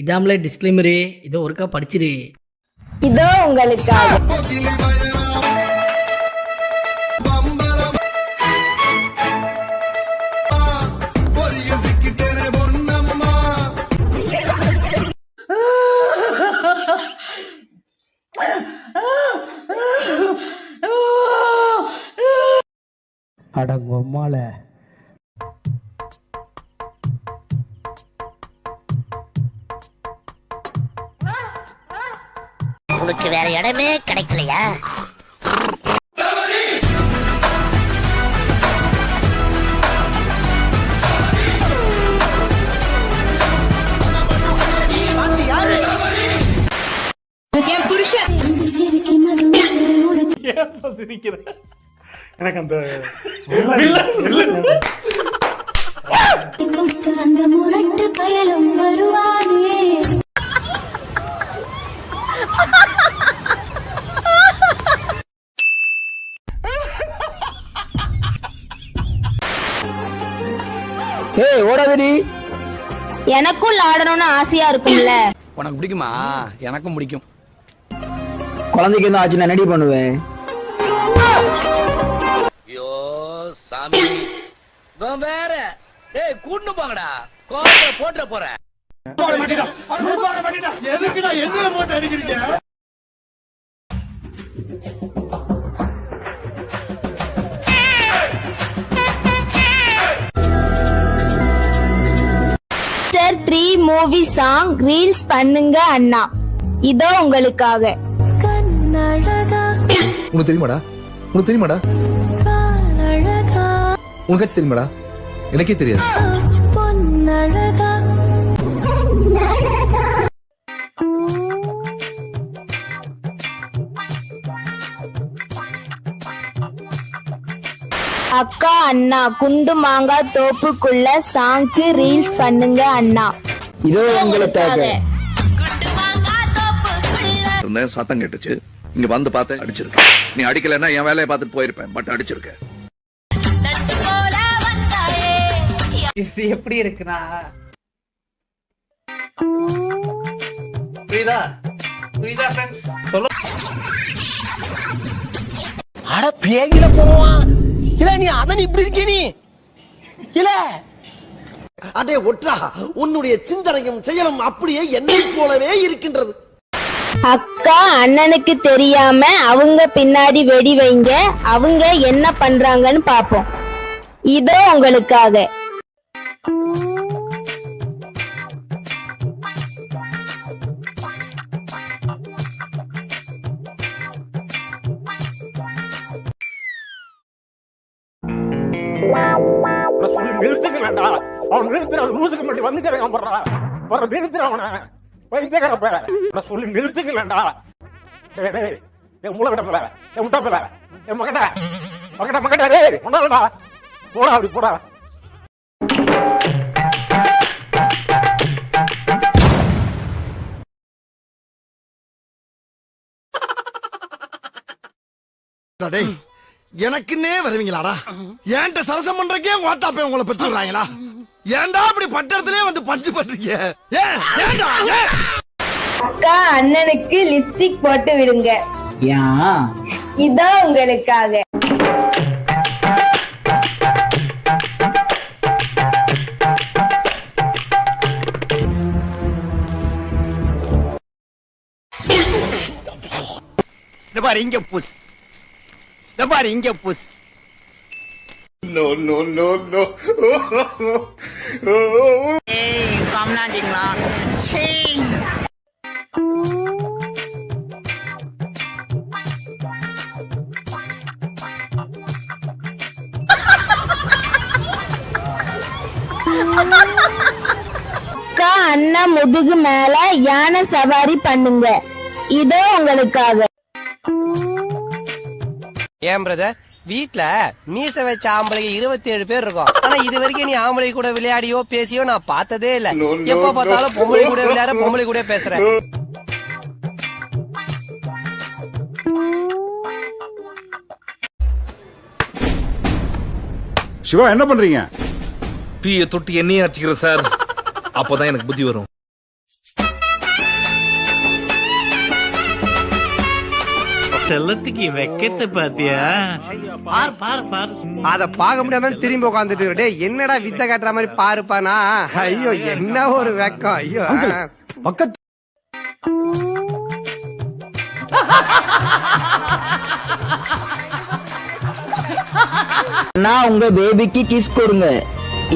இதாமலே disclaimer, இதோ ஒருக்கா படிச்சிரு. இதோ உங்களுக்காக. அடங்கொம்மால உனக்கு வேற இடமே கிடைக்கலையா? எனக்கு அந்த முரட்டு பயலும் வருவானே. ஏய் ஓடாதடி. எனக்கும் ஆடணும்னு ஆசையா இருக்கும்ல. உனக்கு பிடிக்குமா? எனக்கும் பிடிக்கும். குழந்தைக்கு என்ன ஆச்சு, நான் ரெடி பண்ணுவேன். ஐயோ சாமி, நான் வேற கூட்டு போங்கடா, கோட்டை போட்டுற போறேன். எதுக்குடா என்ன போட்டு அடிக்கிறீங்க? Chapter 3 மூவி சாங் ரீல்ஸ் பண்ணுங்க அண்ணா. இதோ உங்களுக்காக. உனக்கு தெரியுமாடா? உனக்கு தெரியுமாடா? உனக்காச்சும் தெரியுமாடா? எனக்கே தெரியாது. அக்கா அண்ணா குண்டு மாங்கா தோப்புக்குள்ள சாங்க்கு ரீல்ஸ் பண்ணுங்க அண்ணா. இதோ உங்களுக்காக. சத்தம் கேட்டுச்சு, இங்க வந்து பார்த்து அடிச்சிருக்கேன். நீ அடிக்கலன்னா என் வேலையை பார்த்துட்டு போயிருப்பேன், பட் அடிச்சிருக்கேன். எப்படி இருக்குண்ணா? புரியுதா? புரியுதா ஃப்ரெண்ட்ஸ்? சொல்ல. அட பேகில போவான் இல்ல, நீ அதான் இப்படி இருக்க நீ இல்ல. அடே ஒற்றா, உன்னுடைய சிந்தனையும் செயலும் அப்படியே என்னை போலவே இருக்கின்றது. அக்கா அண்ணனுக்கு தெரியாம அவங்க பின்னாடி வெடி வைங்க, அவங்க என்ன பண்றாங்கன்னு பாப்போம். இதோ உங்களுக்காக. நிறுத்துக்கலடா, அவன் நிறுத்துற லூசுக்கு மட்டும் வந்துக்கிறேன். வர நிறுத்துற அவனை வைத்தியக்கார பேர சொல்லி நிறுத்துக்கலடா. என் மூளை கிடப்பல, என் முட்டா பேல, என் மகட்ட மகட்ட மகட்ட ரே ஒன்னாலடா, போடா அப்படி போடா. எனக்குன்னே வருவீங்களாடா? ஏன்ட்ட சரசம் பண்றக்கே ஓட்டாப்பே உங்களை பெற்றுறாங்களா? ஏன்டா அப்படி பட்டத்திலே வந்து பஞ்சு பண்றீங்க? அக்கா அண்ணனுக்கு லிப்ஸ்டிக் போட்டு விடுங்க. இதோ உங்களுக்காக. பாரு இங்க புஷ், பாரு இங்க push. No, no, no, no. ஏய் காம்னாடிங்களா? சீ. அக்கா அண்ணா முதுகு மேல யானை சவாரி பண்ணுங்க. இதோ உங்களுக்காக. ஏன் பிரதர், வீட்ல மீச வச்ச ஆம்பளைங்க 27 பேர் இருக்கும். ஆனா இது வரைக்கும் நீ ஆம்பளை கூட விளையாடியோ பேசியோ நான் பார்த்ததே இல்ல. எப்ப பார்த்தாலும் பொம்பளை கூட விளையாட, பொம்பளை கூட பேசுற. சிவா என்ன பண்றீங்க? தீய தொட்டி எண்ணெயை அடிச்சுக்கிற சார், அப்பதான் எனக்கு புத்தி வரும். செல்லத்துக்கு வெக்கத்தை பாத்தியா? பார் பார் பார். அத பாக்க முடியாம திரும்பி உட்காந்துட்டு டேய் என்னடா வித்த காட்டுற மாதிரி பாருப்பானா. ஐயோ என்ன ஒரு வெக்கம். ஐயோ பக்கத்து நான் உங்க பேபிக்கு கிஸ் கொடுங்க.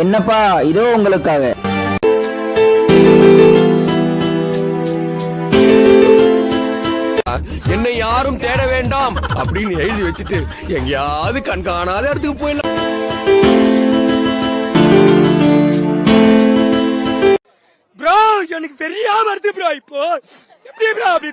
என்னப்பா இதோ உங்களுக்காக. என்னை யாரும் தேட வேண்டாம் அப்படின்னு எழுதி வச்சுட்டு எங்கேயாவது கண்காணாத இடத்துக்கு போயிடலாம். ப்ரோ எனக்கு பெரிய வருது ப்ரோ. இப்போ எப்படி ப்ரோ அப்படி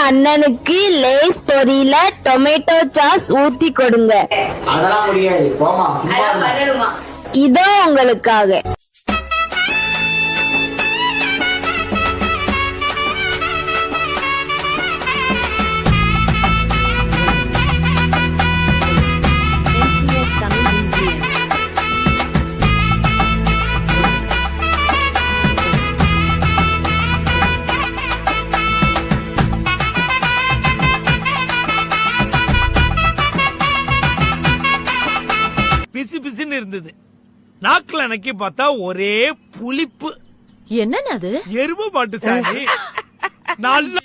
அண்ணனுக்கு லேஸ் பொரியில டொமேட்டோ சாஸ் ஊத்தி கொடுங்க. அதெல்லாம் முடியாது. போமா. இதோ உங்களுக்காக. பிசு பிசுன்னு இருந்தது. நாக்குல நக்கி பார்த்தா ஒரே புளிப்பு. என்னது? எருமை மாட்டு சாணி. நல்ல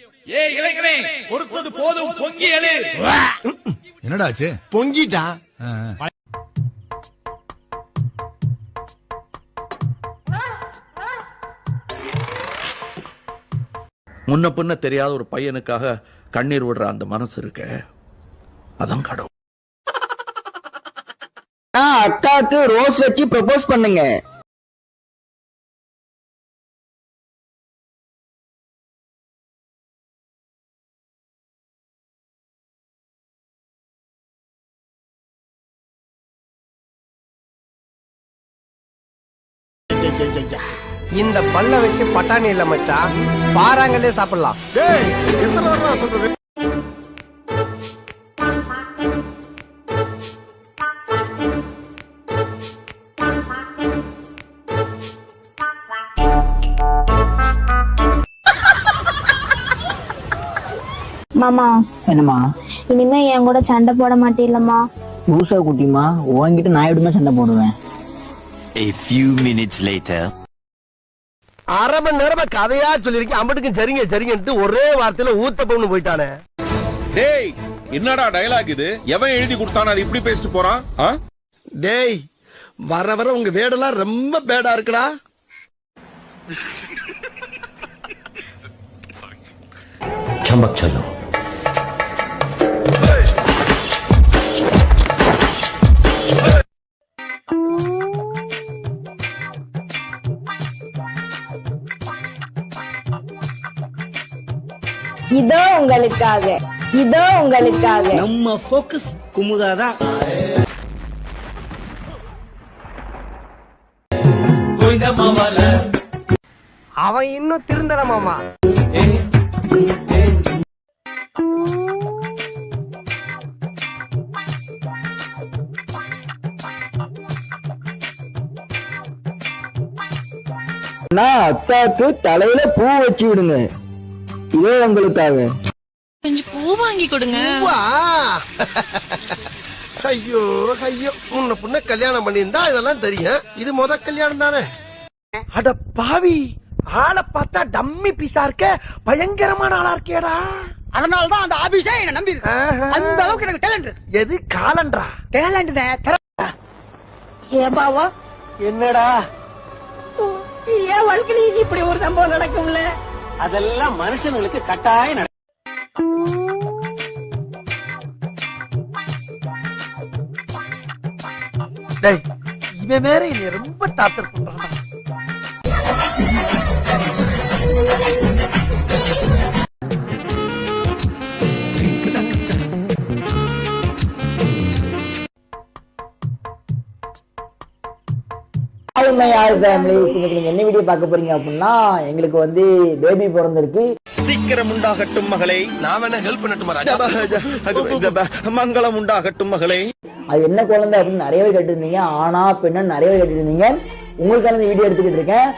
இளைஞனே பொறுத்தது போதும், பொங்கி எழு. என்னடாச்சு? பொங்கிட்டா. முன்ன பின்ன தெரியாத ஒரு பையனுக்காக கண்ணீர் விடுற அந்த மனசு இருக்க, அதான் கடவுள். அக்காவுக்கு ரோஸ் வச்சு ப்ரப்போஸ் பண்ணுங்க. இந்த பல்ல வச்சு பட்டாணி இல்ல மச்சான், பாறாங்கல்லே சாப்பிடலாம். டேய் எத்தனை தடவை சொல்றது? மாமா என்னம்மா? இனிமே என் கூட சண்டை போட மாட்டீங்களா? லூசா குட்டிமா, உன்கிட்ட நான் எப்படிமா சண்டை போடுவேன்? A few minutes later. அரை மணி நேரமா கதையா சொல்லிருக்கேன். அம்பட்டுக்கும் சரிங்க சரிங்கன்ட்டு ஒரே வார்த்தையில ஊத்தப்பம்னு போயிட்டானே. டேய் என்னடா டயலாக் இது? எவன் எழுதி கொடுத்தானே அது இப்படி பேசிட்டு போறான்? டேய் வர வர உங்க வேடெல்லாம் ரொம்ப பேடா இருக்குடா. சம்பக் சலோ. இதோ உங்களுக்காக. இதோ உங்களுக்காக. நம்ம போக்கஸ் குமுதாதான். அவன் இன்னும் திருந்தல மாமா. அக்காவுக்கு தலையில பூ வச்சு விடுங்க. இதோ உங்களுக்காக. கொஞ்சம் பூ வாங்கி கொடுங்க. ஐயோ ஐயோ, முன்ன புண்ண கல்யாணம் பண்ணியிருந்தா இதெல்லாம் தெரியும். இது முத கல்யாணம் தானே. அட பாவி, ஆளை பார்த்தா டம்மி பீஸா இருக்க, பயங்கரமான ஆளா இருக்கேடா. அதனாலதான் அந்த ஆபீஸே என்ன நம்பி இருக்கு. அந்த அளவுக்கு எனக்கு டேலண்ட் இருக்கு. எது காலன்றா? டேலண்ட் ஏபாவா என்னடா ஏன் வாழ்க்கையில இப்படி ஒரு சம்பவம் நடக்கும்ல? அதெல்லாம் மனுஷங்களுக்கு கட்டாயம். டேய் இவன் வேற என்னை ரொம்ப டார்ச்சர் பண்றான். I hi my all families, இன்னைக்கு நீங்க என்ன வீடியோ பார்க்க போறீங்க அப்படின்னா, எங்களுக்கு வந்து பேபி பிறந்திருக்கு. சீக்கிரம் உண்டாகட்டும் மகளே. நான் வேணா ஹெல்ப் பண்ணட்டுமா? மங்களம் உண்டாகட்டும் மகளே. அது என்ன குழந்தை அப்படின்னு நிறைய பேர் கேட்டிருந்தீங்க. ஆனா பெண்ணா நிறைய பேர் கேட்டிருந்தீங்க. உங்களுக்கான இந்த வீடியோ எடுத்துக்கிட்டு இருக்கேன்.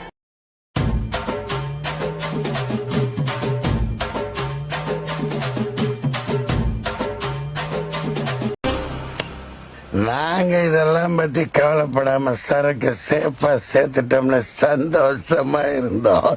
நாங்க இதெல்லாம் பத்தி கவலைப்படாம சரக்கு சேஃபா சேர்த்துட்டோம்னு சந்தோஷமா இருந்தோம்.